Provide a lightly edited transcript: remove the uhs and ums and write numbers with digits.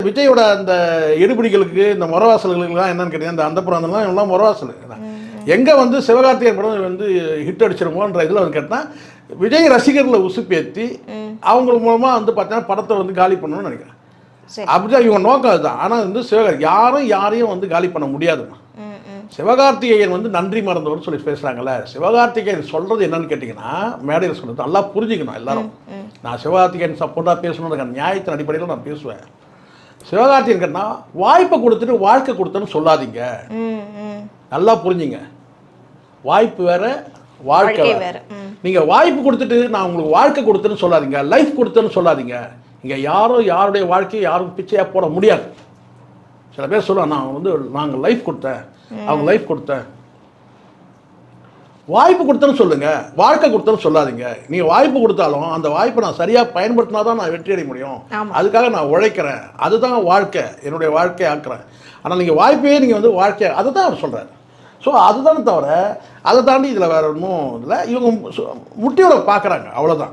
விஜயோட அந்த எடுபிடிகளுக்கு இந்த முறவாசல்களுக்குலாம் என்னன்னு கேட்டீங்கன்னா இந்த அந்த புறாந்தெல்லாம் எல்லாம் முறவாசல் எங்கே வந்து சிவகார்த்திகேயன் படம் வந்து ஹிட் அடிச்சிருமோன்ற இதில் வந்து கேட்டால் விஜய் ரசிகர்களை உசுப்பேற்றி அவங்க மூலமாக வந்து பார்த்தீங்கன்னா படத்தை வந்து காலி பண்ணணும்னு நினைக்கிறேன். அப்படிதான் இவங்க நோக்கம் அதுதான். ஆனால் வந்து யாரையும் வந்து காலி பண்ண முடியாதுமா. சிவகார்த்திகேயன் வந்து நன்றி மறந்தவர்னு சொல்லி பேசுகிறாங்கல்ல. சிவகார்த்திகேயன் சொல்கிறது என்னன்னு கேட்டிங்கன்னா மேடையில் சொல்கிறது நல்லா புரிஞ்சுக்கணும் எல்லாரும். நான் சிவகார்த்திகேயன் சப்போர்ட்டாக பேசணுன்ற நியாயத்தின் அடிப்படையில் நான் பேசுவேன். சிவகார்த்திகேயன் கேட்டால் வாய்ப்பை கொடுத்துட்டு வாழ்க்கை கொடுத்தேன்னு சொல்லாதீங்க. நல்லா புரிஞ்சுங்க. வாய்ப்பு வேற வாழ்க்கை வேற. நீங்கள் வாய்ப்பு கொடுத்துட்டு நான் உங்களுக்கு வாழ்க்கை கொடுத்தேன்னு சொல்லாதீங்க, லைஃப் கொடுத்தேன்னு சொல்லாதீங்க. இங்கே யாரும் யாருடைய வாழ்க்கையை யாரும் பிச்சையாக போட முடியாது. சில பேர் சொல்லுவாங்க நான் வந்து நாங்கள் லைஃப் கொடுத்தேன், அவங்க லைஃப் கொடுத்தேன். வாய்ப்பு கொடுத்தேன்னு சொல்லுங்கள், வாழ்க்கை கொடுத்தேன்னு சொல்லாதீங்க. நீங்கள் வாய்ப்பு கொடுத்தாலும் அந்த வாய்ப்பை நான் சரியாக பயன்படுத்தினா தான் நான் வெற்றி அடைய முடியும். அதுக்காக நான் உழைக்கிறேன், அதுதான் வாழ்க்கை, என்னுடைய வாழ்க்கையை ஆக்குறேன். ஆனால் நீங்கள் வாய்ப்பையே நீங்கள் வந்து வாழ்க்கையை அதை தான் அவர் சொல்கிறார். ஸோ அதுதானே தவிர அதை தாண்டி இதில் வேறு ஒன்றும் இதில் இவங்க முட்டியோட பார்க்குறாங்க, அவ்வளோதான்.